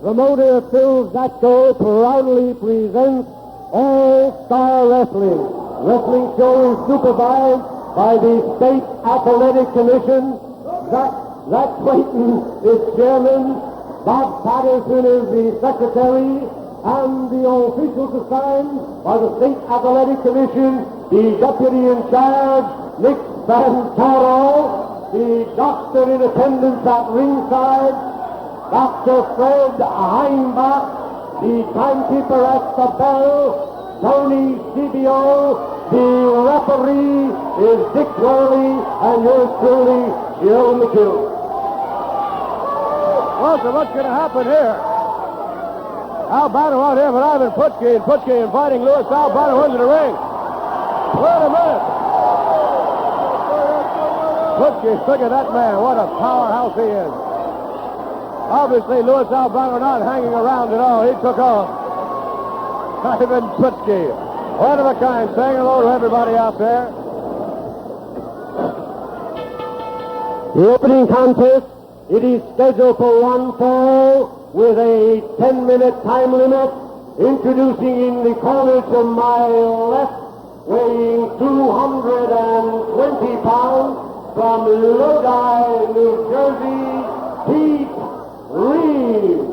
promoter Phil Zatko proudly presents All-Star Wrestling. Wrestling show is supervised by the State Athletic Commission. Zach Clayton is chairman. Bob Patterson is the secretary. And the officials assigned by the State Athletic Commission, the deputy in charge, Nick Santoro, the doctor in attendance at ringside, Dr. Fred Heimbach, the timekeeper at the bell, Tony Cibio, the referee is Dick Worley, and yours truly, Joe McHugh. Well, so what's going to happen here? Albano out here with Ivan Putski, and Putski inviting Louis Albano into the ring. Wait a minute. Putski, look at that man. What a powerhouse he is. Obviously, Louis Albano not hanging around at all. He took off. Ivan Putski. One of a kind. Saying hello to everybody out there. The opening contest, it is scheduled for one fall with a 10-minute time limit. Introducing in the corner to my left, weighing 220 pounds, from Lodi, New Jersey, Pete Reeves.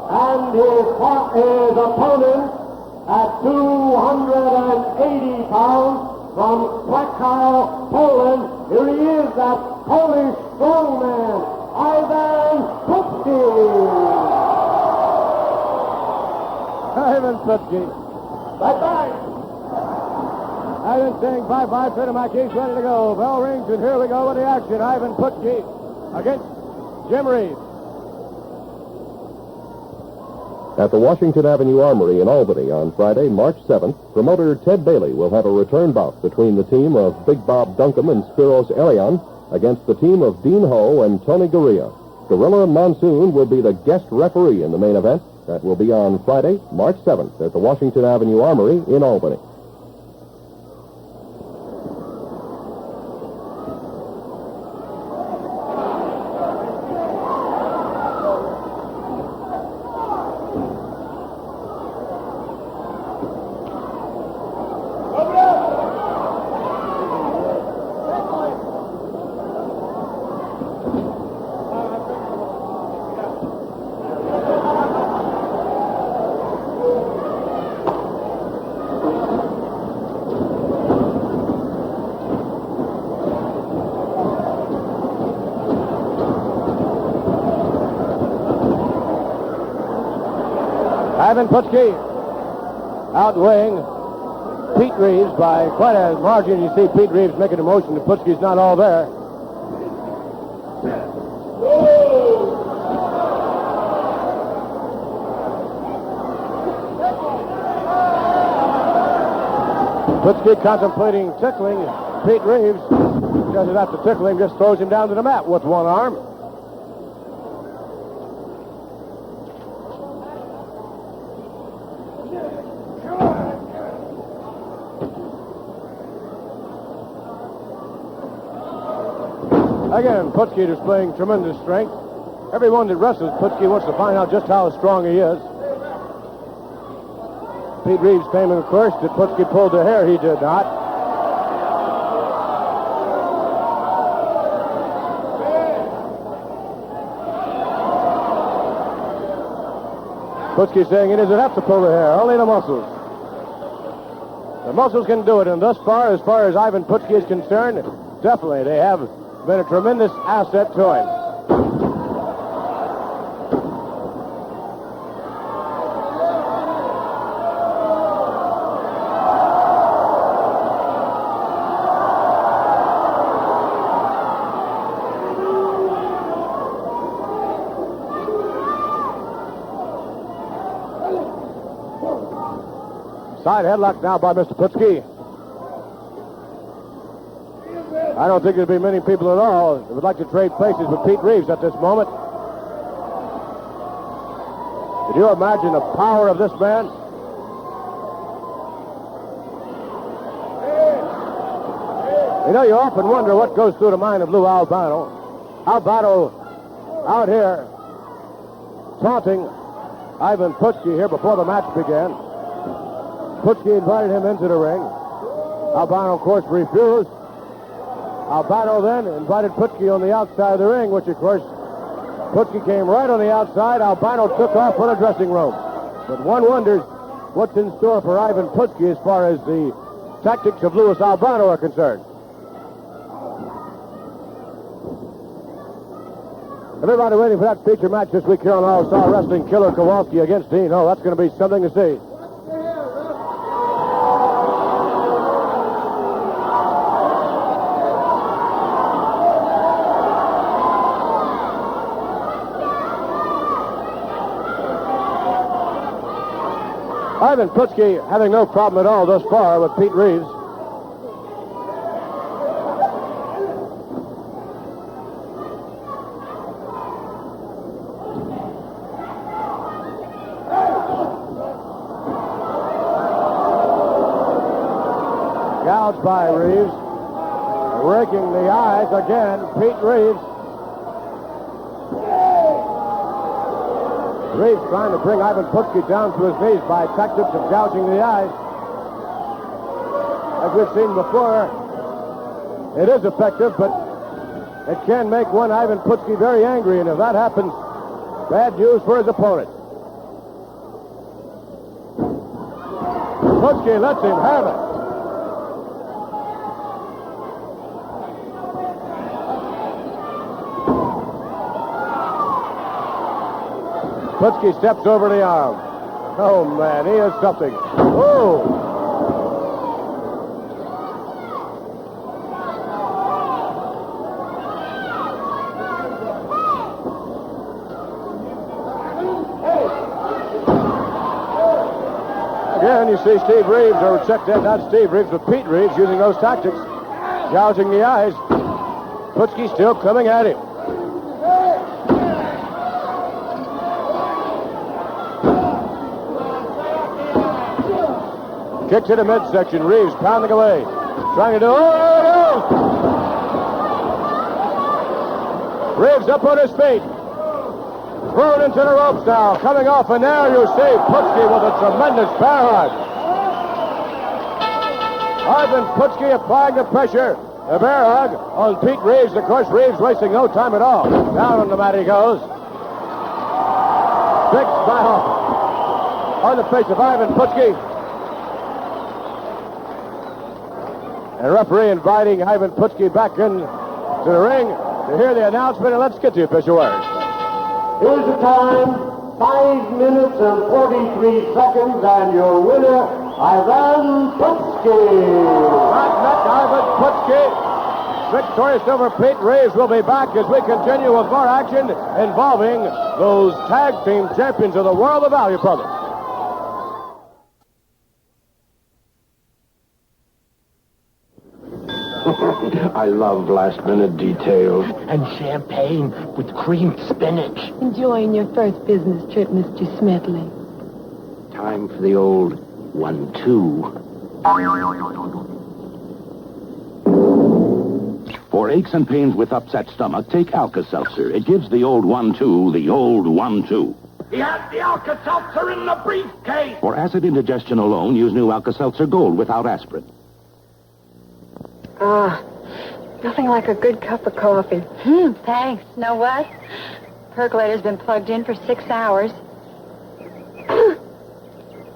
And his opponent at 280 pounds, from Krakow, Poland. Here he is, that Polish strongman, Ivan Putski. Ivan Putski. Bye-bye. Ivan saying bye-bye. Fedormakis ready to go. Bell rings, and here we go with the action. Ivan Putski against Jim Reeves. At the Washington Avenue Armory in Albany on Friday, March 7th, promoter Ted Bailey will have a return bout between the team of Big Bob Duncombe and Spiros Elian against the team of Dean Ho and Tony Gurria. Gorilla Monsoon will be the guest referee in the main event. That will be on Friday, March 7th at the Washington Avenue Armory in Albany. Ivan Putski outweighing Pete Reeves by quite a margin. You see Pete Reeves making a motion that Putski's not all there. Putski contemplating tickling Pete Reeves. Doesn't have to tickle him, just throws him down to the mat with one arm. Again, Putski displaying tremendous strength. Everyone that wrestles Putski wants to find out just how strong he is. Pete Reeves claiming, of course, that Putski pulled the hair. He did not. Putski saying he doesn't have to pull the hair, only the muscles. The muscles can do it, and thus far as Ivan Putski is concerned, definitely they have been a tremendous asset to him. Side headlock now by Mr. Putski. I don't think there'd be many people at all that would like to trade places with Pete Reeves at this moment. Could you imagine the power of this man? You know, you often wonder what goes through the mind of Lou Albano. Albano out here taunting Ivan Putski here before the match began. Putski invited him into the ring. Albano, of course, refused. Albano then invited Putski on the outside of the ring, which, of course, Putski came right on the outside. Albano took off for the dressing room. But one wonders what's in store for Ivan Putski as far as the tactics of Luis Albano are concerned. Everybody waiting for that feature match this week here on All-Star Wrestling. Killer Kowalski against Dean. Oh, that's going to be something to see. Ivan Putski having no problem at all thus far with Pete Reeves. Gouged by Reeves. Raking the eyes again, Pete Reeves. Reeves trying to bring Ivan Putski down to his knees by tactics of gouging the eyes. As we've seen before, it is effective, but it can make one Ivan Putski very angry, and if that happens, bad news for his opponent. Putski lets him have it. Putski steps over the arm. Oh, man, he is something. Oh! Again, you see Steve Reeves, or check that, not Steve Reeves, but Pete Reeves using those tactics. Gouging the eyes. Putski still coming at him. Kick to the midsection. Reeves pounding away. Trying to do... Oh! Reeves up on his feet. Thrown into the ropes now. Coming off, and there you see Putski with a tremendous bear hug. Ivan Putski applying the pressure. A bear hug on Pete Reeves. Of course, Reeves wasting no time at all. Down on the mat he goes. Big smile on the face of Ivan Putski. And referee inviting Ivan Putski back in to the ring to hear the announcement, and let's get the official words. Here's the time, 5 minutes and 43 seconds, and your winner, Ivan Putski. Not Ivan Putski. Victorious over Pete Reeves. Will be back as we continue with more action involving those tag team champions of the world, the Valiant Brothers. I love last-minute details. And champagne with creamed spinach. Enjoying your first business trip, Mr. Smedley. Time for the old 1-2. For aches and pains with upset stomach, take Alka-Seltzer. It gives the old 1-2, the old 1-2. He has the Alka-Seltzer in the briefcase. For acid indigestion alone, use new Alka-Seltzer Gold without aspirin. Nothing like a good cup of coffee. Thanks. Know what? Percolator's been plugged in for 6 hours.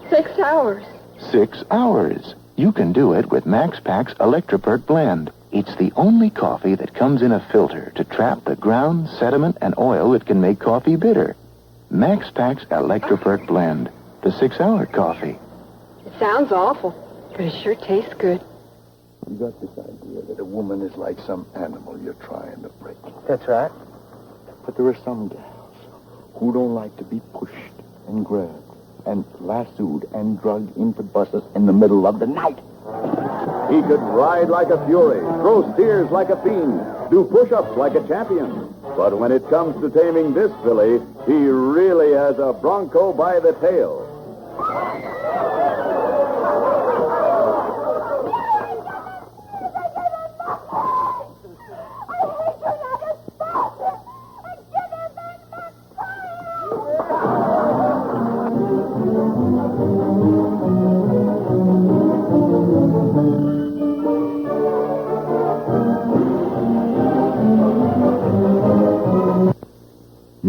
6 hours. 6 hours. You can do it with Max Pack's Electropert Blend. It's the only coffee that comes in a filter to trap the ground, sediment, and oil that can make coffee bitter. Max Pack's Electropert Blend. The 6-hour coffee. It sounds awful, but it sure tastes good. You got this idea that a woman is like some animal you're trying to break. That's right. But there are some gals who don't like to be pushed and grabbed and lassoed and drugged into buses in the middle of the night. He could ride like a fury, throw steers like a fiend, do push-ups like a champion. But when it comes to taming this filly, he really has a bronco by the tail.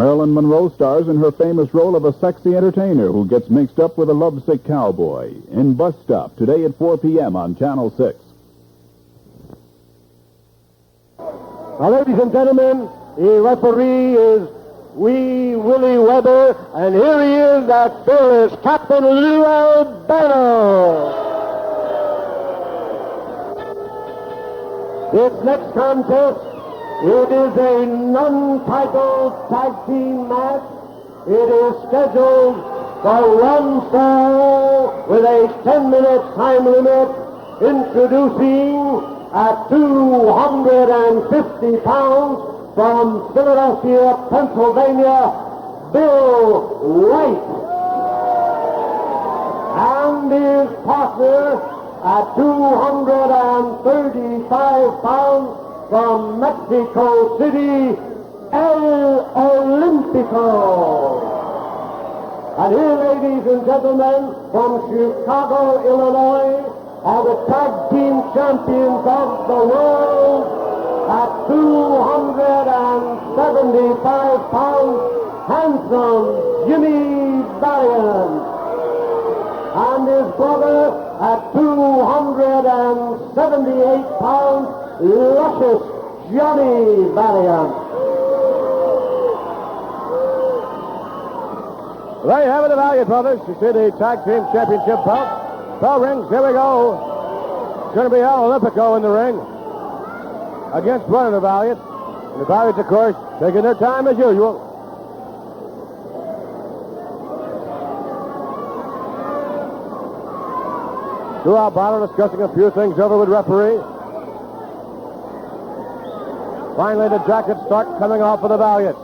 Marilyn Monroe stars in her famous role of a sexy entertainer who gets mixed up with a lovesick cowboy in Bus Stop today at 4 p.m. on Channel 6. Now, ladies and gentlemen, the referee is Wee Willie Weber, and here he is, that fearless Captain Lou Albano. This next contest, it is a non-title tag team match. It is scheduled for one fall with a 10-minute time limit. Introducing at 250 pounds from Philadelphia, Pennsylvania, Bill White. And his partner at 235 pounds from Mexico City, El Olympico. And here, ladies and gentlemen, from Chicago, Illinois, are the tag team champions of the world at 275 pounds, handsome Jimmy Valiant. And his brother at 278 pounds, luscious Johnny Valiant. There you have it, the Valiant brothers. You see the tag team championship belt. Bell rings, here we go. It's going to be El Olympico in the ring against one of the Valiant. And the Valiants, of course, taking their time as usual. Lou Albano discussing a few things over with referee. Finally, the jackets start coming off of the Valiant.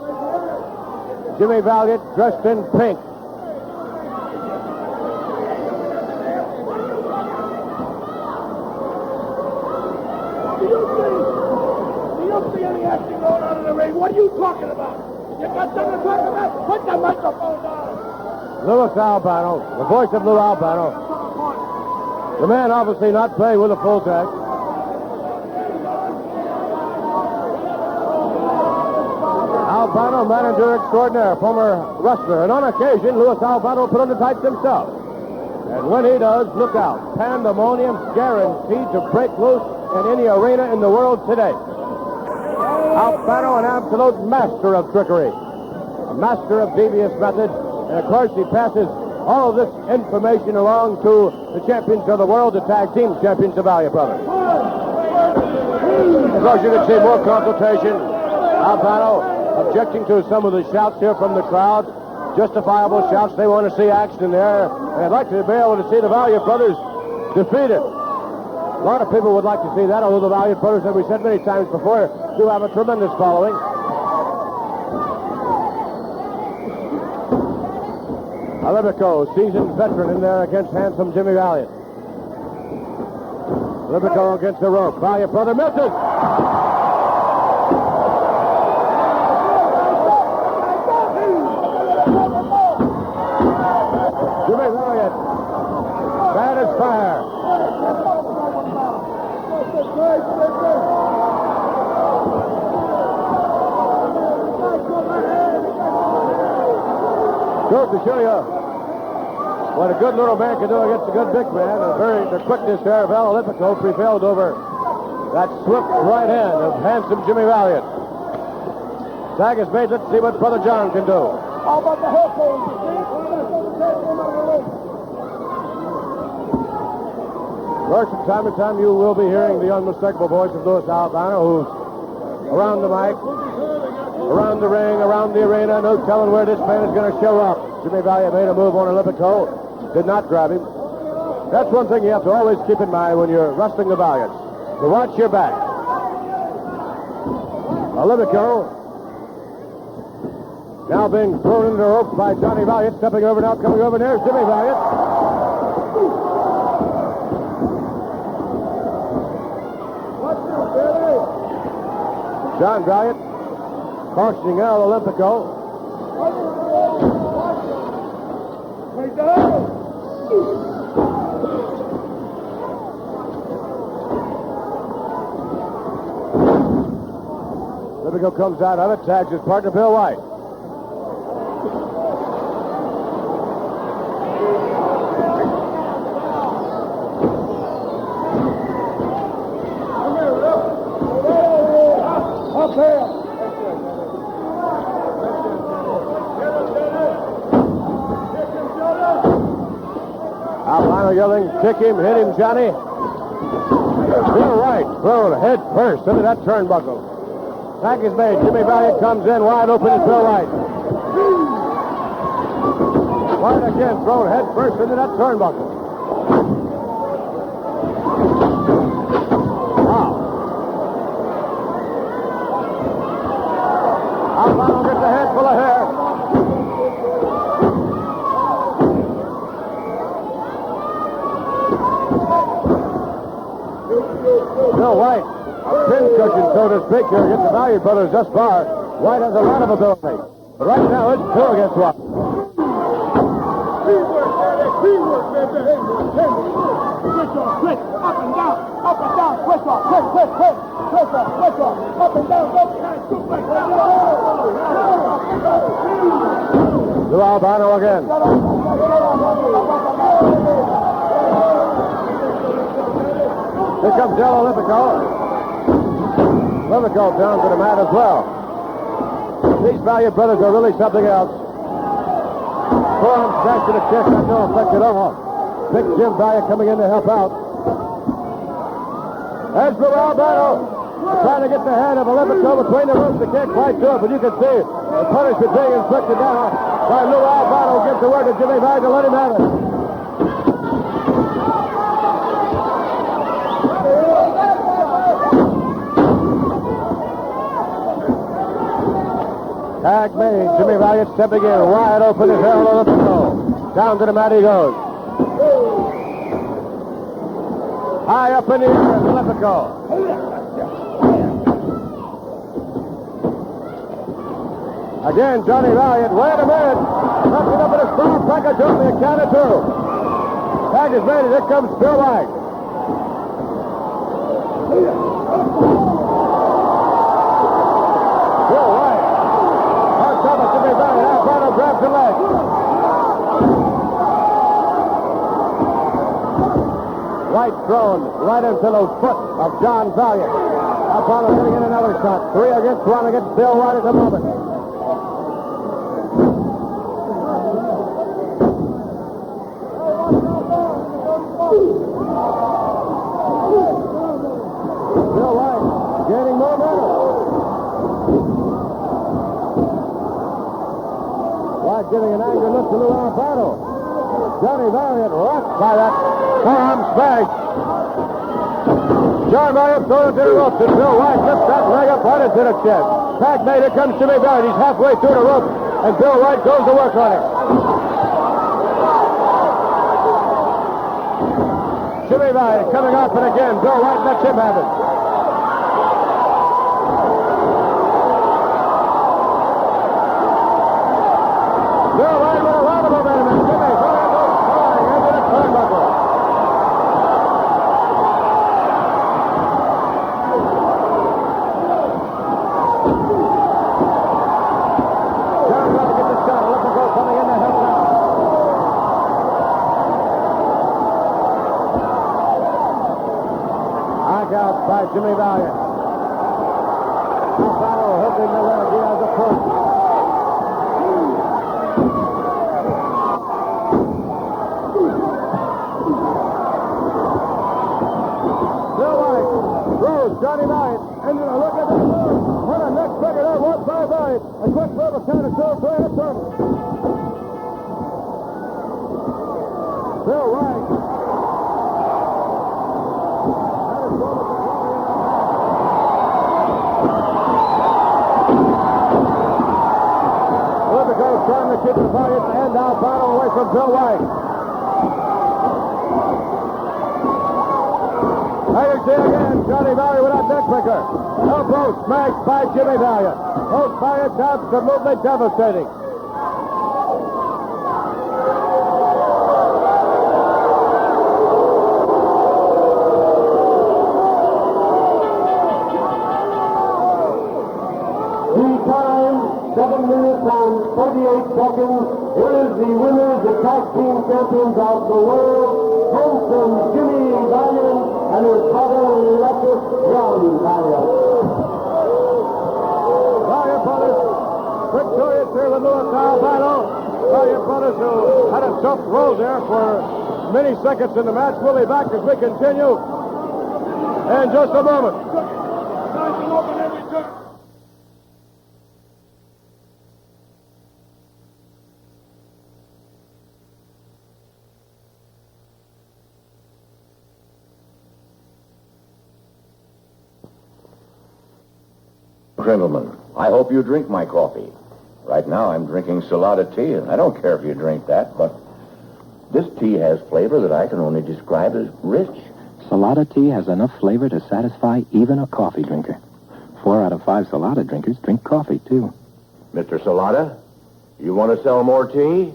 Jimmy Valiant dressed in pink. Do you see any action going on in the ring? What are you talking about? You got something to talk about? Put the microphone down. Louis Albano, the voice of Lou Albano. The man obviously not playing with a full tag. Albano, manager extraordinaire, former wrestler, and on occasion, Louis Albano put on the tights himself. And when he does, look out. Pandemonium's guaranteed to break loose in any arena in the world today. Albano, an absolute master of trickery, a master of devious methods, and of course he passes all of this information along to the champions of the world, the tag team champions, the Valiant brothers. Of course, you can see more consultation. Albano objecting to some of the shouts here from the crowd. Justifiable shouts. They want to see action there. And I'd like to be able to see the Valiant brothers defeated. A lot of people would like to see that, although the Valiant brothers, as we said many times before, do have a tremendous following. Olympico, seasoned veteran in there against handsome Jimmy Valiant. Olympico against the rope. Valiant brother misses. Jimmy Valiant. Bad as fire. Goes to show you what a good little man can do against a good big man. The quickness there of El Olympico prevailed over that swift right hand of handsome Jimmy Valiant. Tag is made. Let's see what Brother John can do. How about the headphones? First, from time to time, you will be hearing the unmistakable voice of Louis Albano, who's around the mic, around the ring, around the arena. No telling where this man is going to show up. Jimmy Valiant made a move on Olympico. Did not grab him. That's one thing you have to always keep in mind when you're wrestling the Valiants. To watch your back. Olympico now being thrown into the ropes by Johnny Valiant. Stepping over now, coming over. There's Jimmy Valiant. John Valiant cautioning El Olympico. Olympico comes out of it, tags his partner Bill White. Albano yelling, kick him, hit him, Johnny. Bill White thrown head first into that turnbuckle. Back is made. Jimmy Valiant comes in. Wide open is Bill White. White again thrown head first into that turnbuckle. Wow. Albano gets a head full of hair. Bill White, a pin-cushion, so to speak, here against the Valiant brothers thus far. White has a lot of ability. But right now, it's 2 against 1. Teamwork, baby. Teamwork, baby. Switch off, quick. Up and down. Switch off, quick. Switch off. Up and down, both sides. Suplex. To Albano again. Here comes Del Olympico. Olympico down to the mat as well. These Valiant brothers are really something else. Forearm smash to the chest, got no effect at all. Big Jim Valiant coming in to help out. As for Albano, trying to get the head of Olympico between the ropes. They can't quite do it, but you can see the punishment being inflicted now by Lou Albano. Gives the word to Jimmy Valiant to let him have it. Tag made. Jimmy Valiant stepping in. Wide open is Harold Olympico. Down to the mat he goes. High up in the air is Olympico. Again, Johnny Valiant. Wait a minute. Knocking up in a strong package only a count of 2. Tag is made. Here comes Bill White. Bill White. On top of Jimmy Valiant. Albano grabs the leg. White thrown right into the foot of John Valiant. Albano getting in another shot. 3 against 1 against Bill White at the moment. Bill White gaining more momentum. White giving an angry look to Lou Albano. Johnny Valiant rocked by that forearm smash. John Valiant thrown into the ropes, and Bill White lifts that leg up right into the chest. Tag made. Here comes Jimmy Valiant. He's halfway through the rope, and Bill White goes to work on him. Jimmy Valiant coming off it again. Bill White lets him have it. Bill White with a lot of momentum, and Jimmy Valiant goes flying into the turnbuckle. John Valiant gets a shot. Olympico coming in to help out. Out by Jimmy Valiant. Albano hooking the leg. He has a push. Bill White throws Johnny Valiant into the look at the floor. What a neck breaker there was by Valiant. A quick throw of count of 2 for a turn. Bill White. Trying to keep the Valiant and Albano away from Bill White. There you see again, Johnny Valiant with that neckbreaker. Elbow smashed by Jimmy Valiant. Both Valiant jabs absolutely devastating. And 38 seconds. Here is the winners, the tag team champions of the world, Hanson Jimmy Valiant and his brother Electric John Valiant. Valiant brothers victorious here with Louis Albano. Valiant brothers who had a tough road there for many seconds in the match. We'll be back as we continue in just a moment. Gentlemen, I hope you drink my coffee. Right now I'm drinking Salada tea, and I don't care if you drink that, but this tea has flavor that I can only describe as rich. Salada tea has enough flavor to satisfy even a coffee drinker. 4 out of 5 Salada drinkers drink coffee, too. Mr. Salada, you want to sell more tea?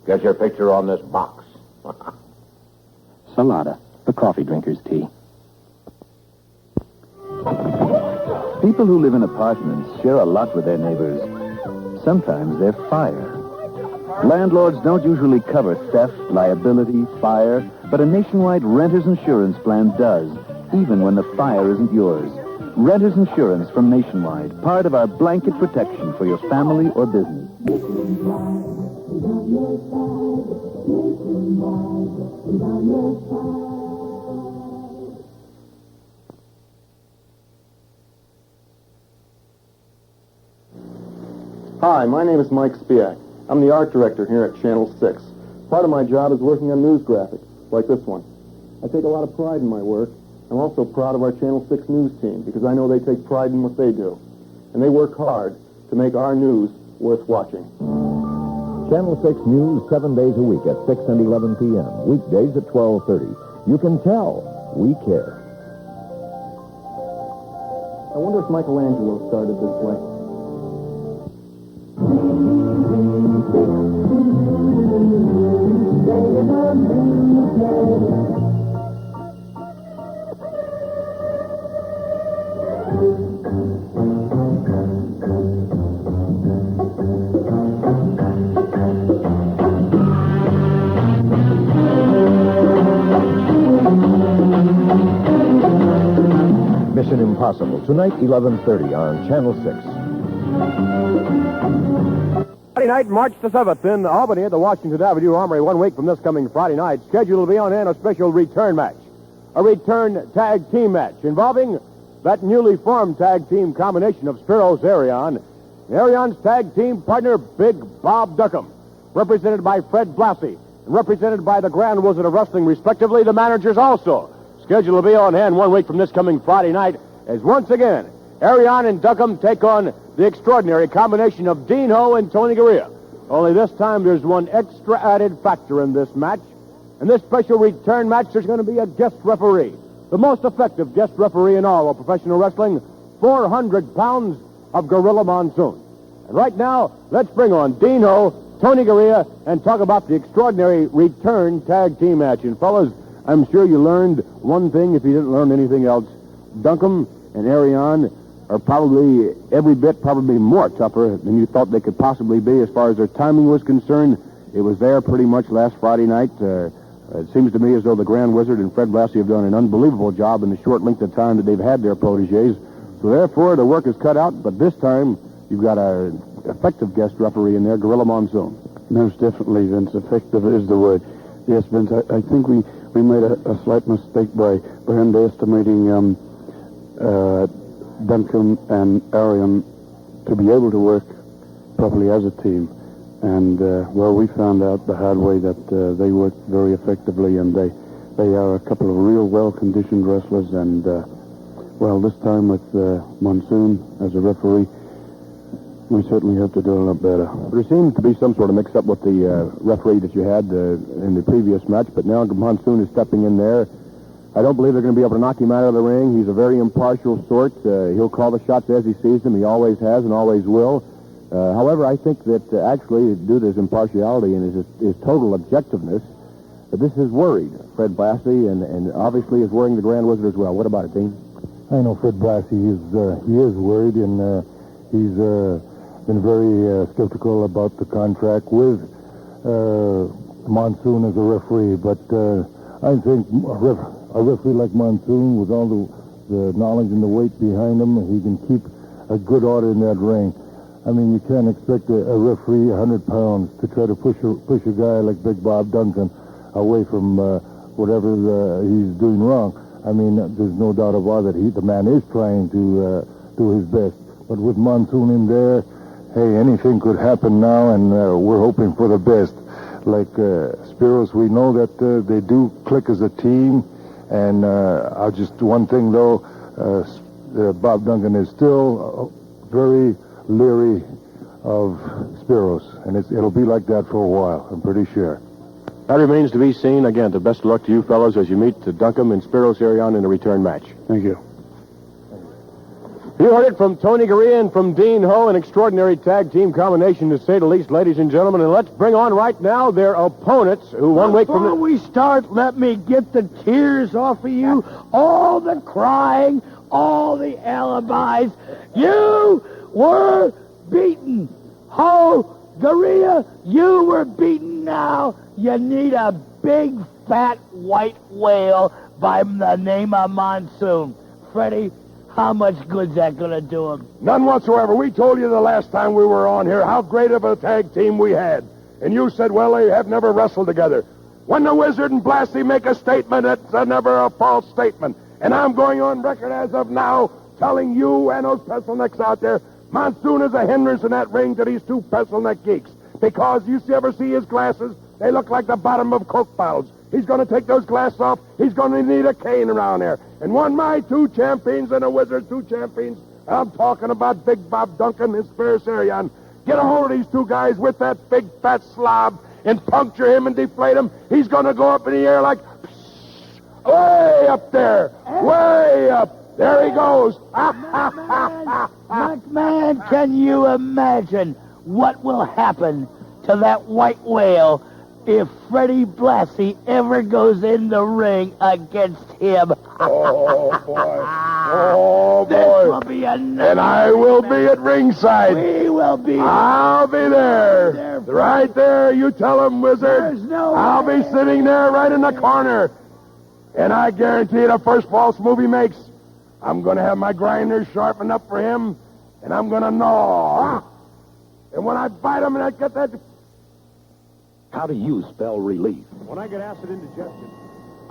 Get your picture on this box. Salada, the coffee drinker's tea. People who live in apartments share a lot with their neighbors. Sometimes they're fire. Landlords don't usually cover theft, liability, fire, but a nationwide renter's insurance plan does, even when the fire isn't yours. Renter's insurance from Nationwide, part of our blanket protection for your family or business. Hi, my name is Mike Spiak. I'm the art director here at Channel 6. Part of my job is working on news graphics, like this one. I take a lot of pride in my work. I'm also proud of our Channel 6 news team because I know they take pride in what they do. And they work hard to make our news worth watching. Channel 6 News 7 days a week at 6 and 11 p.m. Weekdays at 12:30. You can tell we care. I wonder if Michelangelo started this way. Mission Impossible, tonight, 11:30 on Channel 6. Friday night, March the 7th, in Albany at the Washington Avenue Armory. 1 week from this coming Friday night, scheduled to be on hand a special return match. A return tag team match involving that newly formed tag team combination of Spiros Arion, Arion's tag team partner, Big Bob Duncombe, represented by Fred Blassie, and represented by the Grand Wizard of Wrestling, respectively, the managers also. Scheduled to be on hand 1 week from this coming Friday night, as once again, Arion and Duncombe take on the extraordinary combination of Dean Ho and Tony Garea. Only this time there's one extra added factor in this match. In this special return match, there's going to be a guest referee. The most effective guest referee in all of professional wrestling, 400 pounds of Gorilla Monsoon. And right now, let's bring on Dean Ho, Tony Garea, and talk about the extraordinary return tag team match. And fellas, I'm sure you learned one thing if you didn't learn anything else. Duncombe and Arion are probably every bit more tougher than you thought they could possibly be as far as their timing was concerned. It was there pretty much last Friday night. It seems to me as though the Grand Wizard and Fred Blassie have done an unbelievable job in the short length of time that they've had their proteges. So therefore, the work is cut out, but this time you've got an effective guest referee in there, Gorilla Monsoon. Most definitely, Vince. Effective is the word. Yes, Vince, I think we made a slight mistake by underestimating Duncombe and Arion to be able to work properly as a team. And, we found out the hard way that they work very effectively, and they are a couple of real well-conditioned wrestlers. And, this time with Monsoon as a referee, we certainly have to do a lot better. There seemed to be some sort of mix-up with the referee that you had in the previous match, but now Monsoon is stepping in there. I don't believe they're going to be able to knock him out of the ring. He's a very impartial sort. He'll call the shots as he sees them. He always has and always will. However, I think that actually, due to his impartiality and his total objectiveness, that this has worried Fred Blassie and obviously is worrying the Grand Wizard as well. What about it, Dean? I know Fred Blassie is worried, and he's been very skeptical about the contract with Monsoon as a referee. But I think a referee like Monsoon, with all the knowledge and the weight behind him, he can keep a good order in that ring. I mean, you can't expect a referee 100 pounds to try to push a guy like Big Bob Duncan away from whatever he's doing wrong. I mean, there's no doubt about it. The man is trying to do his best. But with Monsoon in there, hey, anything could happen now, and we're hoping for the best. Like Spiros, we know that they do click as a team. And one thing, though, Bob Duncan is still very leery of Spiros. And it'll be like that for a while, I'm pretty sure. That remains to be seen. Again, the best of luck to you fellows as you meet Duncan and Spiros Arion in a return match. Thank you. You heard it from Tony Gurria and from Dean Ho, an extraordinary tag team combination, to say the least, ladies and gentlemen. And let's bring on right now their opponents, who 1 week from... Before we start, let me get the tears off of you, all the crying, all the alibis. You were beaten. Ho, Gurria, you were beaten now. You need a big, fat, white whale by the name of Monsoon. Freddie, how much good's that going to do him? None whatsoever. We told you the last time we were on here how great of a tag team we had. And you said, well, they have never wrestled together. When the Wizard and Blasty make a statement, it's never a false statement. And I'm going on record as of now telling you and those pestle-necks out there, Monsoon is a hindrance in that ring to these two pestle-neck geeks. Because you ever see his glasses? They look like the bottom of Coke bottles. He's going to take those glasses off. He's going to need a cane around there. And my two champions and the Wizard's two champions, I'm talking about Big Bob Duncan and Spiros Arion. Get a hold of these two guys with that big fat slob and puncture him and deflate him. He's going to go up in the air like, way up there, way up. There he goes. McMahon, can you imagine what will happen to that white whale if Freddie Blassie ever goes in the ring against him? Oh, boy. Oh, boy. This will be another. And I will be at ringside. We will be. I'll be there. Right there. You tell him, Wizard. There's no I'll way. be sitting there right in the corner. And I guarantee you the first false move he makes, I'm going to have my grinders sharpened up for him, and I'm going to gnaw. And when I bite him and I get that... How do you spell relief? When I get acid indigestion,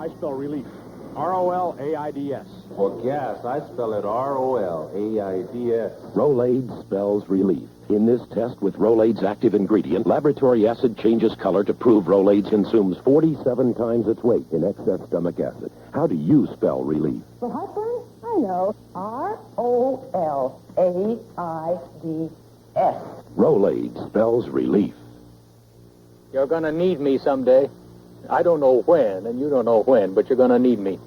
I spell relief. R-O-L-A-I-D-S. For gas, I spell it R-O-L-A-I-D-S. Rolaids spells relief. In this test with Rolaids active ingredient, laboratory acid changes color to prove Rolaids consumes 47 times its weight in excess stomach acid. How do you spell relief? For heartburn, I know. R-O-L-A-I-D-S. Rolaids spells relief. You're going to need me someday. I don't know when, and you don't know when, but you're going to need me.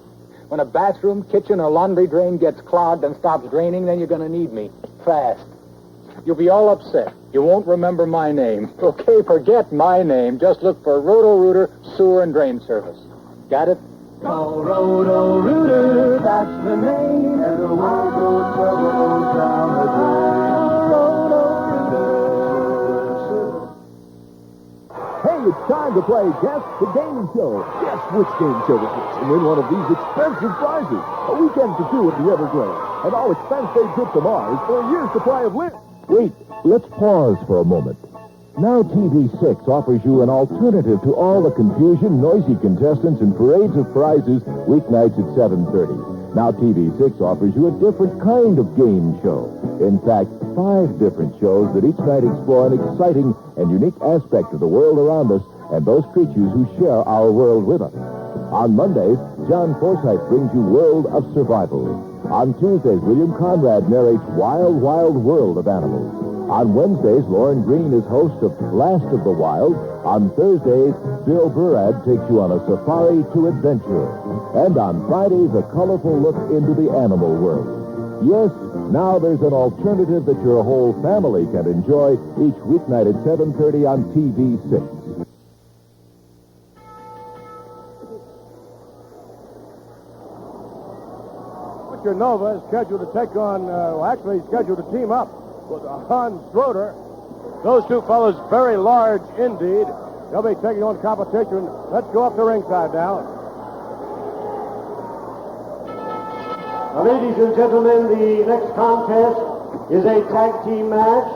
When a bathroom, kitchen, or laundry drain gets clogged and stops draining, then you're going to need me. Fast. You'll be all upset. You won't remember my name. Okay, forget my name. Just look for Roto-Rooter Sewer and Drain Service. Got it? Oh, Roto-Rooter, that's the name. And the world goes trouble down the drain. Hey, it's time to play Guess the Game Show. Guess which game show it is and win one of these expensive prizes. A weekend for two at the Everglades. An all-expense-paid trip to Mars for a year's supply of lint. Wait, let's pause for a moment. Now TV6 offers you an alternative to all the confusion, noisy contestants, and parades of prizes weeknights at 7:30. Now TV6 offers you a different kind of game show. In fact, 5 different shows that each night explore an exciting and unique aspect of the world around us and those creatures who share our world with us. On Mondays, John Forsythe brings you World of Survival. On Tuesdays, William Conrad narrates Wild, Wild World of Animals. On Wednesdays, Lauren Green is host of Blast of the Wild. On Thursdays, Bill Burrad takes you on a safari to adventure. And on Fridays, a colorful look into the animal world. Yes, now there's an alternative that your whole family can enjoy each weeknight at 7:30 on TV6. Butcher Nova is scheduled to take on, he's scheduled to team up with Hans Schroeder. Those two fellows very large indeed. They'll be taking on competition. Let's go up to ringside now. Now, ladies and gentlemen, the next contest is a tag team match.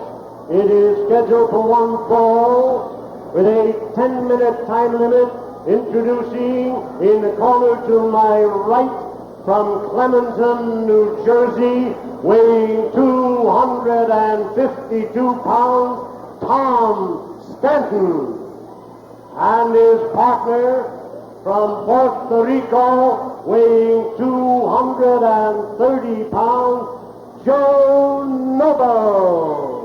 It is scheduled for one fall with a 10-minute time limit Introducing in the corner to my right from Clementon, New Jersey, weighing 252 pounds, Tom Stanton. And his partner from Puerto Rico, weighing 230 pounds, Joe Noble.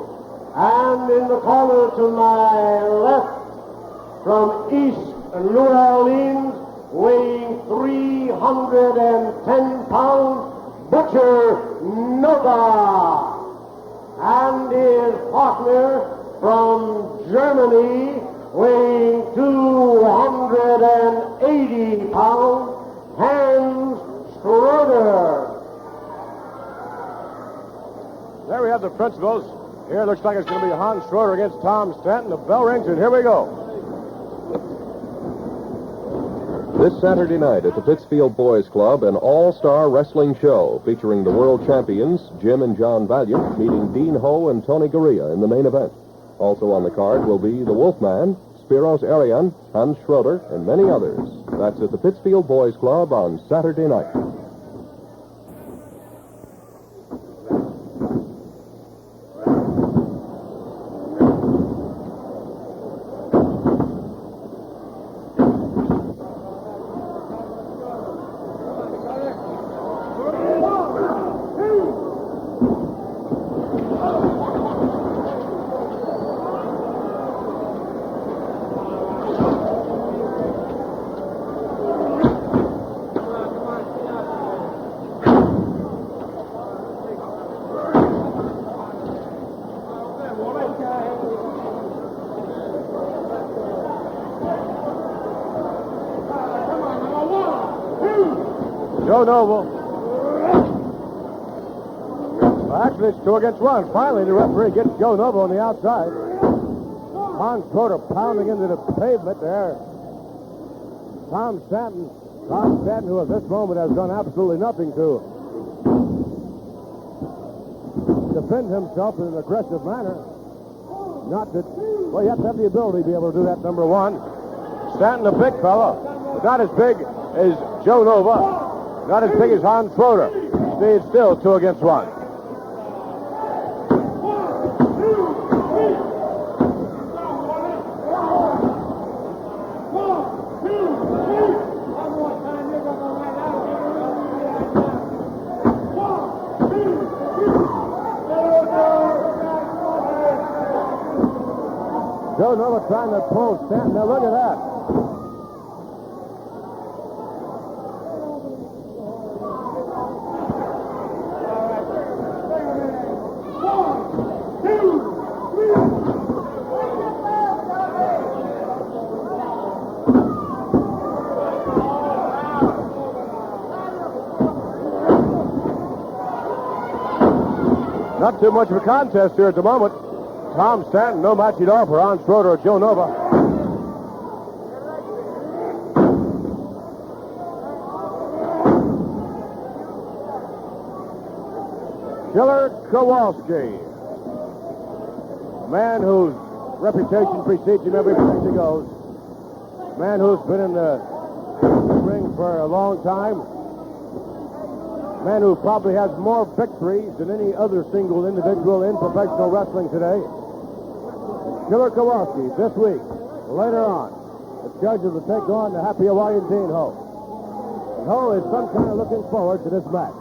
And in the corner to my left from East New Orleans, weighing 310 pounds, Butcher Nova. And his partner from Germany, weighing 280 pounds, Hans Schroeder. There we have the principals. Here it looks like it's going to be Hans Schroeder against Tom Stanton. The bell rings, and here we go. This Saturday night at the Pittsfield Boys Club, an all-star wrestling show featuring the world champions, Jim and John Valiant, meeting Dean Ho and Tony Gurria in the main event. Also on the card will be the Wolfman, Spiros Arian, Hans Schroeder, and many others. That's at the Pittsfield Boys Club on Saturday night. Joe Noble. Well, actually, it's 2 against 1. Finally, the referee gets Joe Noble on the outside. Hans Schroeder pounding into the pavement there. Tom Stanton, who at this moment has done absolutely nothing to defend himself in an aggressive manner. Not that, well, you have to have the ability to be able to do that, number one. Stanton, a big fellow, but not as big as Joe Nova. Not as big as Hans Schroeder. It's still 2 against 1. Joe Nova trying to pull Stanton. Now look at that. Not too much of a contest here at the moment. Tom Stanton, no match at all for Hans Schroeder or Joe Nova. Killer Kowalski, man whose reputation precedes him every place he goes. Man who's been in the ring for a long time. Man who probably has more victories than any other single individual in professional wrestling today. Killer Kowalski this week, later on, the judges will take on the happy Hawaiian Dean Ho. And Ho is some kind of looking forward to this match.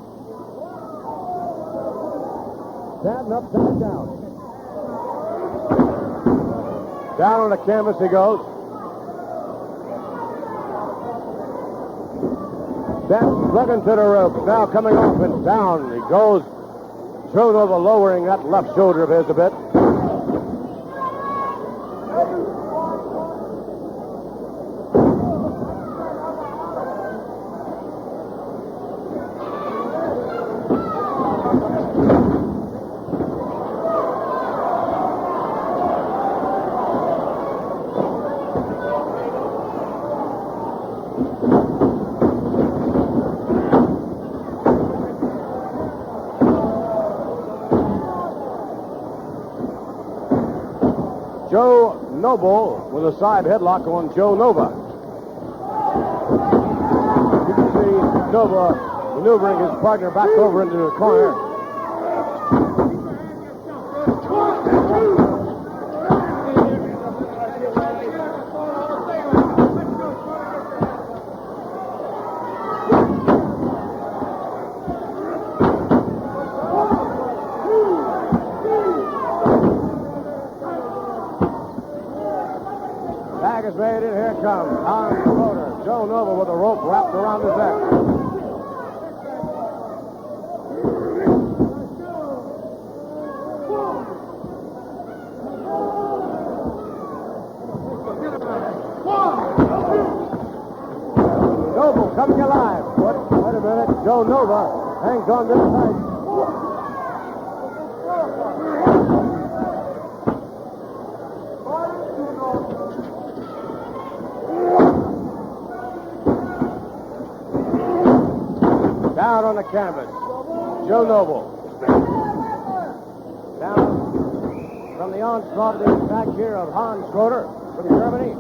Stanton upside down. Down on the canvas he goes. Stanton slugging to the ropes, now coming off and down he goes. Joe Nova lowering that left shoulder of his a bit. Joe Noble with a side headlock on Joe Nova. Nova maneuvering his partner back over into the corner. Tag is made, and here it comes. On Schroeder. Joe Nova with a rope wrapped around his neck. Nova coming alive. Wait a minute. Joe Nova hangs on this side. Down on the canvas. Joe Noble. Down from the onslaught of the attack here of Hans Schroeder from Germany.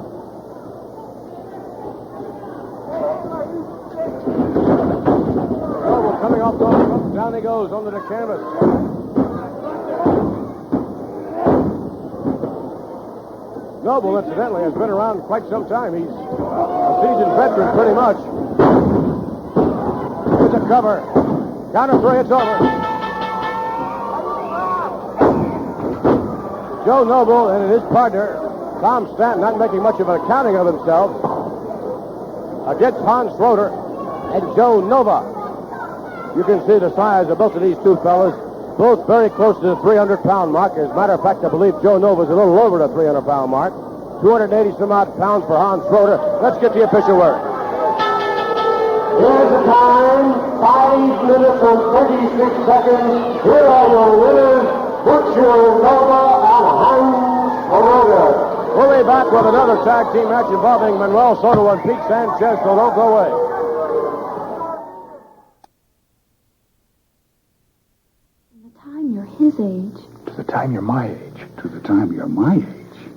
Noble coming off the rope. Down he goes onto the canvas. Noble, incidentally, has been around quite some time. He's a seasoned veteran pretty much. Here's a cover. Counter three, it's over. Joe Noble and his partner, Tom Stanton, not making much of an accounting of himself, against Hans Schroeder and Joe Nova. You can see the size of both of these two fellas, both very close to the 300-pound mark. As a matter of fact, I believe Joe Nova's a little over the 300-pound mark. 280-some-odd pounds for Hans Schroeder. Let's get the official word. Here's the time, 5 minutes and 36 seconds. Here are your winners, Butcher Nova and Hans Schroeder. We'll be back with another tag team match involving Manuel, Soto, and Pete Sanchez, so don't go away. By the time you're his age, To the time you're my age. To the time you're my age.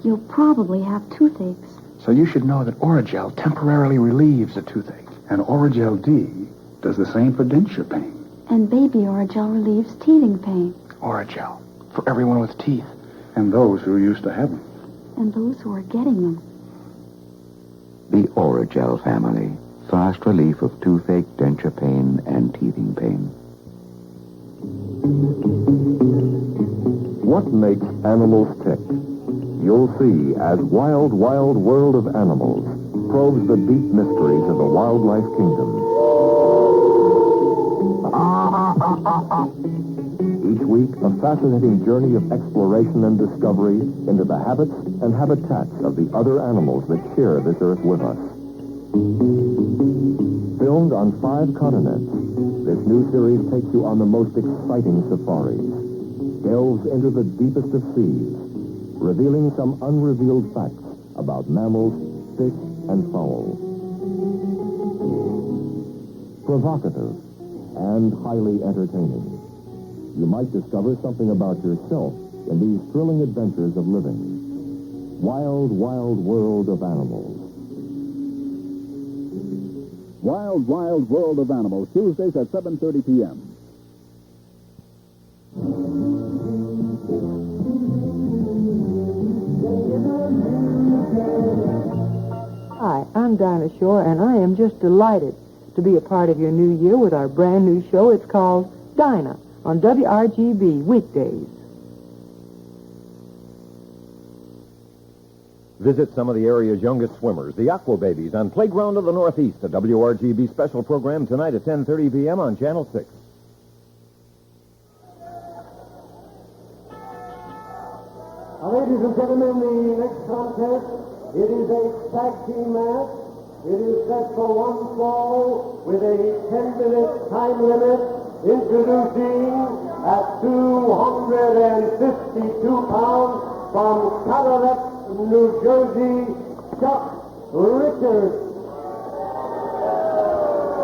you'll probably have toothaches. So you should know that Oragel temporarily relieves a toothache. And Oragel D does the same for denture pain. And baby Oragel relieves teething pain. Oragel, for everyone with teeth. And those who used to have them. And those who are getting them. The Oragel family. Fast relief of toothache, denture pain, and teething pain. What makes animals tick? You'll see as Wild, Wild World of Animals probes the deep mysteries of the wildlife kingdom. Each week, a fascinating journey of exploration and discovery into the habits and habitats of the other animals that share this earth with us. Filmed on 5 continents, this new series takes you on the most exciting safaris, delves into the deepest of seas, revealing some unrevealed facts about mammals, fish, and fowl. Provocative and highly entertaining. You might discover something about yourself in these thrilling adventures of living. Wild, Wild World of Animals. Wild, Wild World of Animals, Tuesdays at 7:30 p.m. Hi, I'm Dinah Shore, and I am just delighted to be a part of your new year with our brand new show. It's called Dinah on WRGB weekdays. Visit some of the area's youngest swimmers, the Aqua Babies, on Playground of the Northeast, a WRGB special program tonight at 10:30 p.m. on Channel 6. Ladies and gentlemen, the next contest, it is a tag team match. It is set for one fall with a 10-minute time limit. Introducing at 252 pounds from Cadillac, New Jersey, Chuck Richards.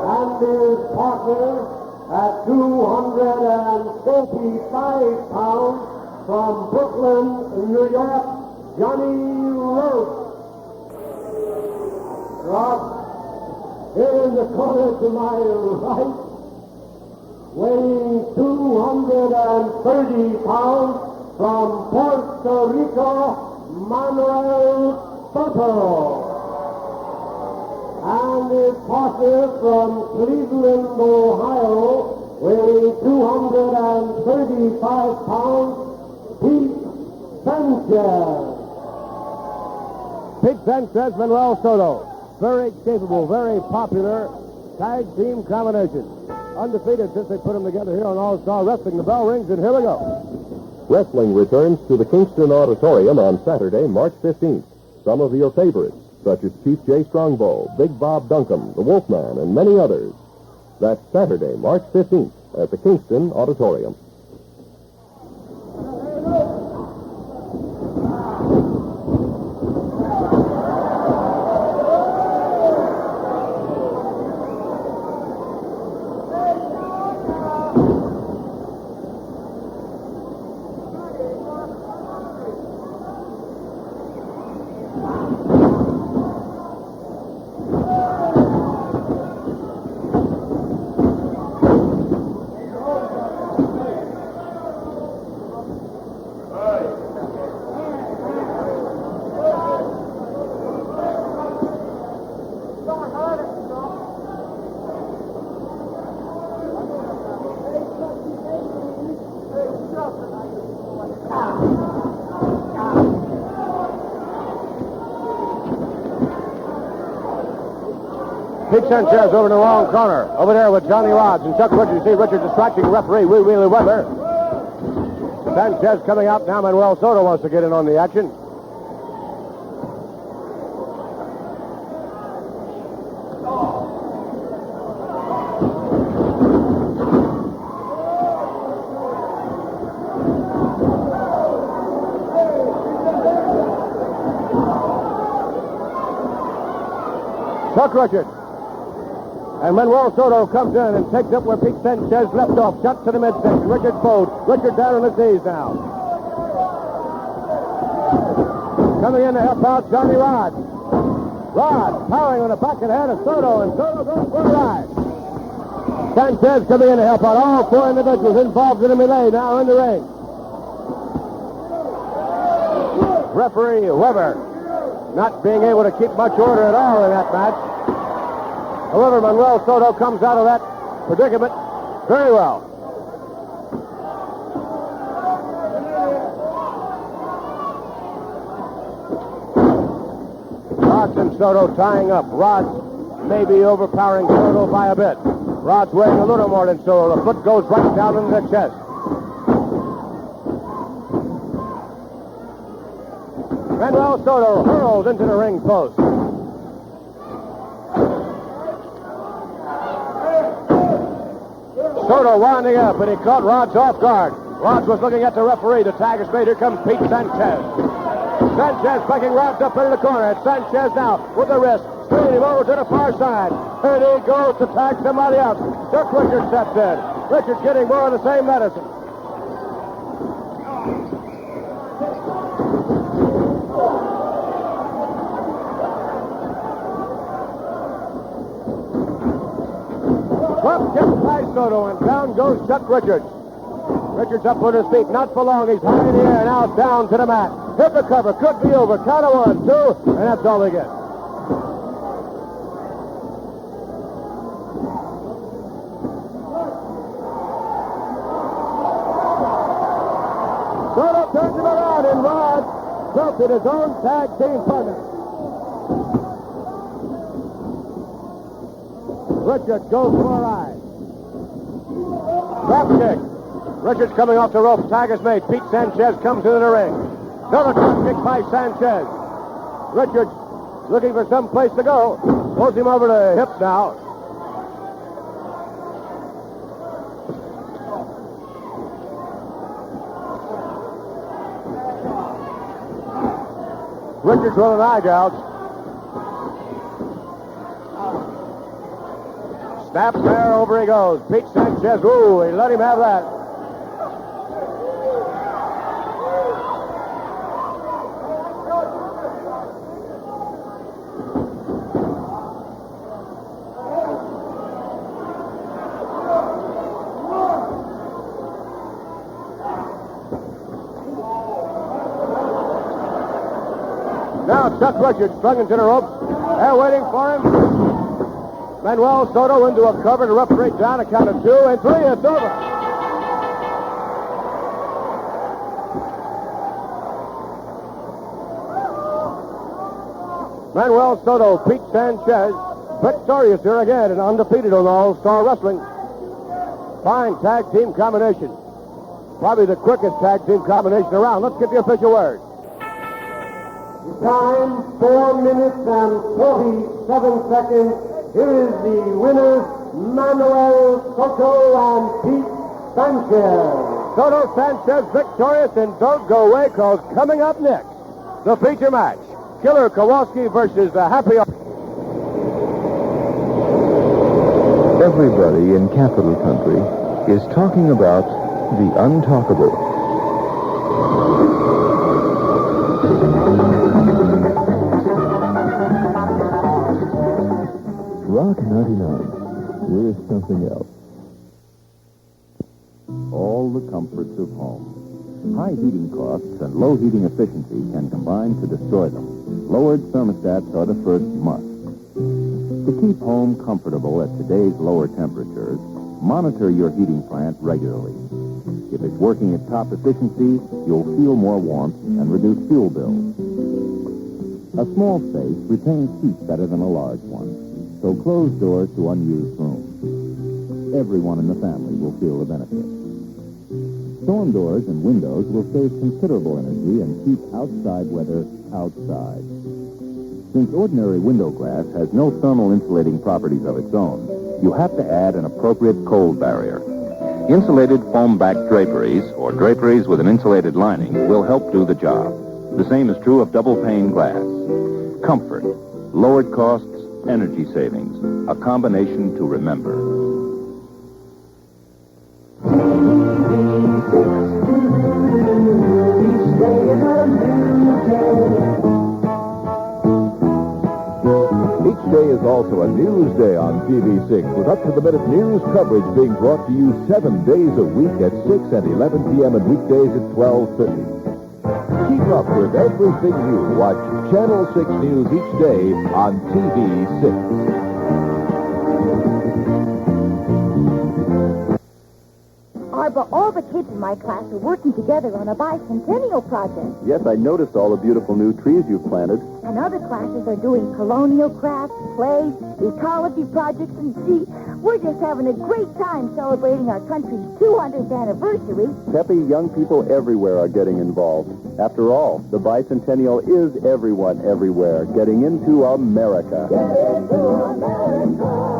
And his partner at 245 pounds from Brooklyn, New York, Johnny Rodz. Here in the corner to my right, weighing 230 pounds from Puerto Rico, Manuel Soto. And his partner from Cleveland, Ohio, weighing 235 pounds, Pete Sanchez. Pete Sanchez, Manuel Soto. Very capable, very popular tag team combination. Undefeated since they put them together here on All-Star Wrestling. The bell rings, and here we go. Wrestling returns to the Kingston Auditorium on Saturday, March 15th. Some of your favorites, such as Chief J. Strongbow, Big Bob Duncombe, the Wolfman, and many others. That's Saturday, March 15th at the Kingston Auditorium. Pete Sanchez over in the wrong corner. Over there with Johnny Rodz and Chuck Richards. You see Richards distracting referee Wheelie Weber. Sanchez coming out now. Manuel Soto wants to get in on the action. Chuck Richards. And Manuel Soto comes in and takes up where Pete Sanchez left off. Shot to the midsection. Richards bowed. Richards down on his knees now. Coming in to help out Johnny Rodz. Rodz powering on the back of the head of Soto, and Soto goes for a ride. Sanchez coming in to help out all four individuals involved in the melee now in the ring. Referee Weber not being able to keep much order at all in that match. However, Manuel Soto comes out of that predicament very well. Rodz and Soto tying up. Rodz may be overpowering Soto by a bit. Rodz weighing a little more than Soto. The foot goes right down into the chest. Manuel Soto hurled into the ring post. Soto winding up, and he caught Rodz off guard. Rodz was looking at the referee. The tag is made. Here comes Pete Sanchez. Sanchez backing Rodz up into the corner. It's Sanchez now with the wrist. Swinging him over to the far side. And he goes to tag somebody else. Chuck Richards steps in. Richards getting more of the same medicine. Up gets by Soto, and down goes Chuck Richards. Richards up on his feet, not for long. He's high in the air, now down to the mat. Hit the cover, could be over. Count of 1, 2, and that's all they get. Soto turns him around, and Rodz belted his own tag team partner. Richards goes for a ride. Drop kick. Richards coming off the rope. Tag is made. Pete Sanchez comes into the ring. Another drop kick by Sanchez. Richards looking for some place to go. Throws him over the hip now. Richards with an eye gouge. Snaps there, over he goes. Pete Sanchez, ooh, he let him have that. Now Chuck Richards strung into the rope. They're waiting for him. Manuel Soto into a cover to referee down a count of 2 and 3. It's over. Manuel Soto, Pete Sanchez, victorious here again and undefeated on All-Star Wrestling. Fine tag team combination. Probably the quickest tag team combination around. Let's get the official word. Time 4 minutes and 47 seconds. Here is the winners, Manuel Soto and Pete Sanchez. Soto Sanchez victorious, and don't go away, because coming up next, the feature match. Killer Kowalski versus the Happy... Everybody in Capital Country is talking about the untalkable. Rock 99. We're something else. All the comforts of home. High heating costs and low heating efficiency can combine to destroy them. Lowered thermostats are the first must. To keep home comfortable at today's lower temperatures, monitor your heating plant regularly. If it's working at top efficiency, you'll feel more warmth and reduce fuel bills. A small space retains heat better than a large one, so close doors to unused rooms. Everyone in the family will feel the benefit. Storm doors and windows will save considerable energy and keep outside weather outside. Since ordinary window glass has no thermal insulating properties of its own, you have to add an appropriate cold barrier. Insulated foam-backed draperies, or draperies with an insulated lining, will help do the job. The same is true of double-pane glass. Comfort, lowered costs, energy savings, a combination to remember. Each day is also a news day on TV6 with up-to-the-minute news coverage being brought to you 7 days a week at 6 and 11 p.m. and weekdays at 12:30. Keep up with everything new. Watch Channel 6 News each day on TV6. Arba, all the kids in my class are working together on a bicentennial project. Yes, I noticed all the beautiful new trees you've planted. And other classes are doing colonial crafts, plays, ecology projects, and see, we're just having a great time celebrating our country's 200th anniversary. Peppy, young people everywhere are getting involved. After all, the bicentennial is everyone everywhere getting into America. Get into America.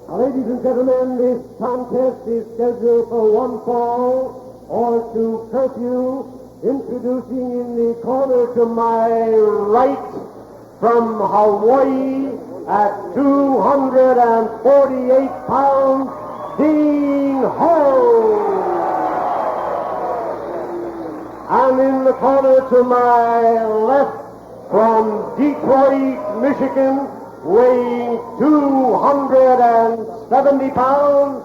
Ladies and gentlemen, this contest is scheduled for 1 fall or 2 curfew. Introducing in the corner to my right from Hawaii at 248 pounds, Dean Ho. And in the corner to my left from Detroit, Michigan, weighing 270 pounds,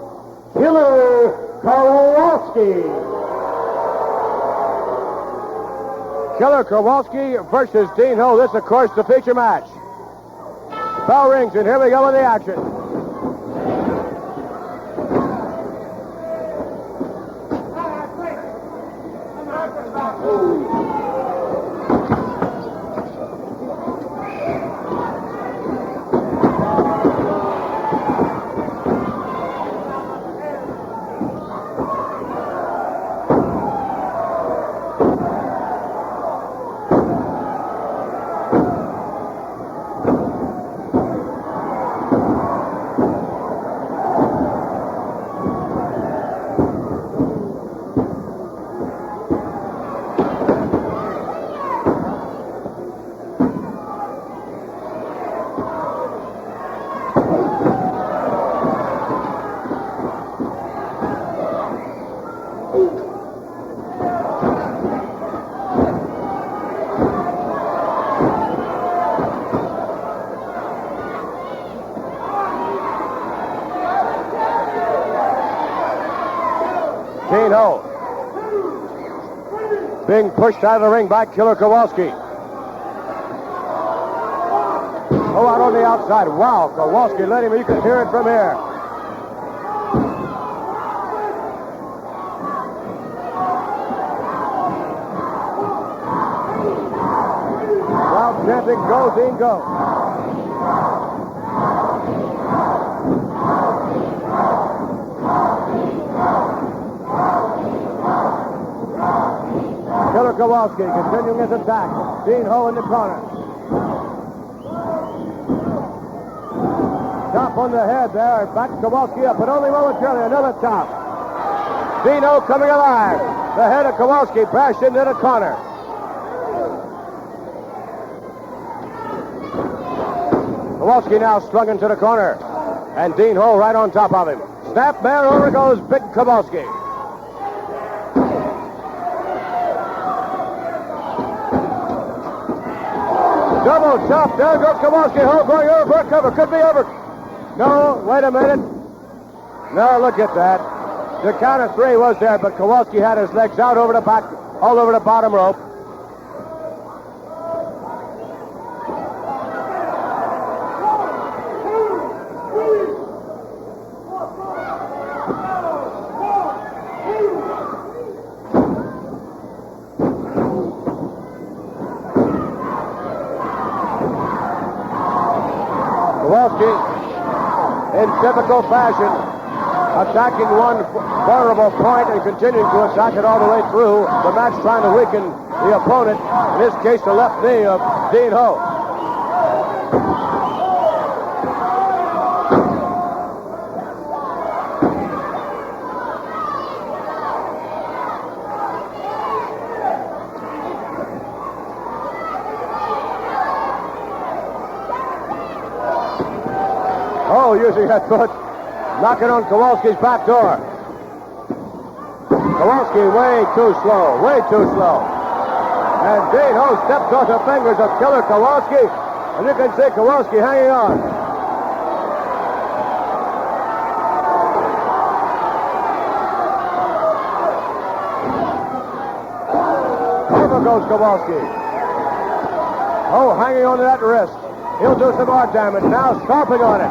Killer Kowalski. Killer Kowalski versus Dean Ho. This, of course, the feature match. Bell rings, and here we go with the action. Dean Ho. Being pushed out of the ring by Killer Kowalski. Oh, out on the outside. Wow, Kowalski let him. You can hear it from here. Crowd chanting, go, Dean, go. Killer Kowalski continuing his attack. Dean Ho in the corner. Chop on the head there. Back Kowalski up, but only momentarily. Another chop. Dean Ho coming alive. The head of Kowalski bashed into the corner. Kowalski now slung into the corner. And Dean Ho right on top of him. Snap there, over goes Big Kowalski. Double chop. There goes Kowalski. Ho going over for a cover. Could be over. No, wait a minute. No, look at that. The count of three was there, but Kowalski had his legs out over the back, all over the bottom rope. Kowalski, in typical fashion, attacking one vulnerable point and continuing to attack it all the way through the match, trying to weaken the opponent, in this case the left knee of Dean Ho. Using that foot, knocking on Kowalski's back door. Kowalski way too slow. And Dean Ho steps off the fingers of Killer Kowalski, and you can see Kowalski hanging on. Over goes Kowalski. Oh, hanging on to that wrist. He'll do some more damage now, stomping on it.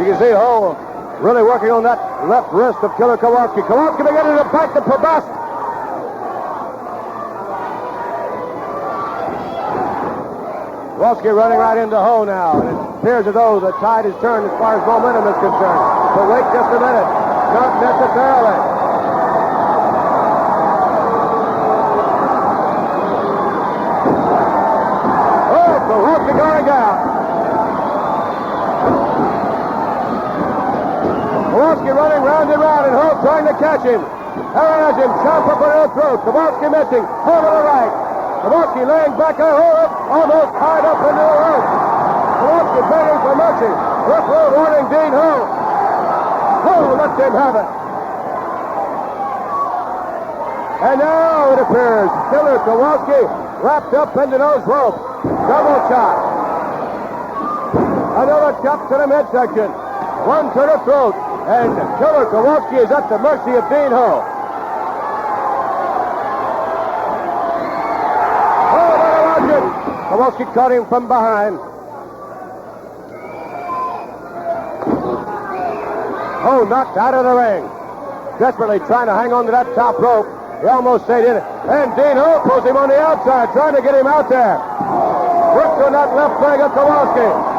You can see Ho really working on that left wrist of Killer Kowalski. Kowalski beginning to back the proboscis. Kowalski running right into Ho now, and it appears as though the tide is turned as far as momentum is concerned. But wait just a minute. Not necessarily. Oh, Kowalski going down. Kowalski running round and round, and Ho trying to catch him. Has him, chop up on the throat. Kowalski missing. Ho to the right. Kowalski laying back on Ho, almost tied up into the rope. Kowalski begging for mercy. Referee warning Dean Ho. Ho lets him have it. And now it appears Killer Kowalski wrapped up into those ropes. Double chop. Another chop to the midsection. One to the throat. And Killer Kowalski is at the mercy of Dean Ho. Oh, what a logic! Kowalski caught him from behind. Oh, knocked out of the ring. Desperately trying to hang on to that top rope. He almost stayed in it. And Dean Ho pulls him on the outside, trying to get him out there. Works on that left leg of Kowalski.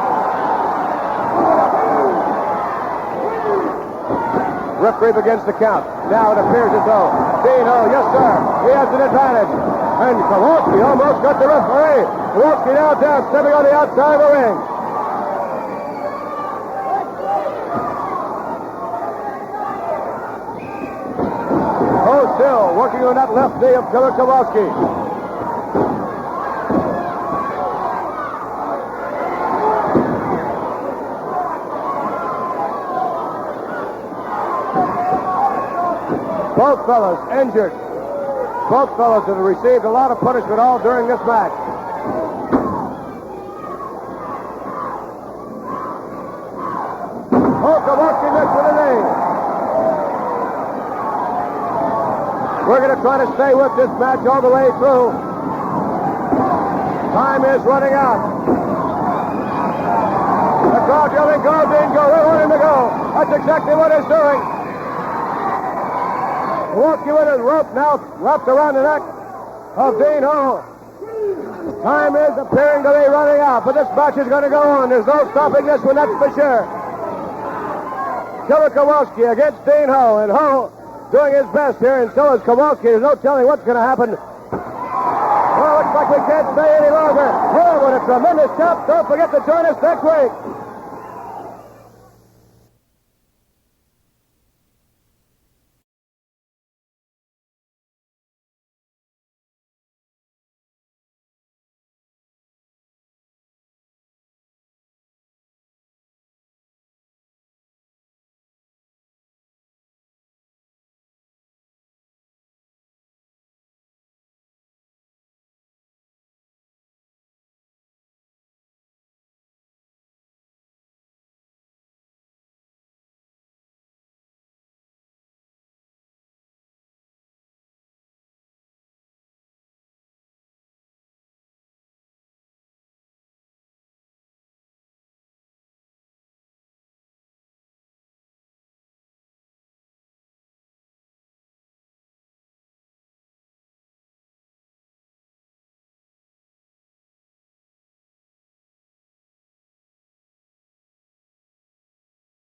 Referee begins to count. Now it appears as though Dean Ho, yes sir, he has an advantage. And Kowalski almost got the referee. Kowalski now down, stepping on the outside of the ring. Ho still working on that left knee of Killer Kowalski. Both fellas injured. Both fellas have received a lot of punishment all during this match. with a knee. We're going to try to stay with this match all the way through. Time is running out. The crowd yelling, go, Dean, go. We want him to go. That's exactly what he's doing. Kowalski with his rope now wrapped around the neck of Dean Ho. Time is appearing to be running out, but this match is going to go on. There's no stopping this one, that's for sure. Killer Kowalski against Dean Ho, and Ho doing his best here, and so is Kowalski. There's no telling what's going to happen. Well, looks like we can't stay any longer. Oh, what a tremendous jump. Don't forget to join us next week.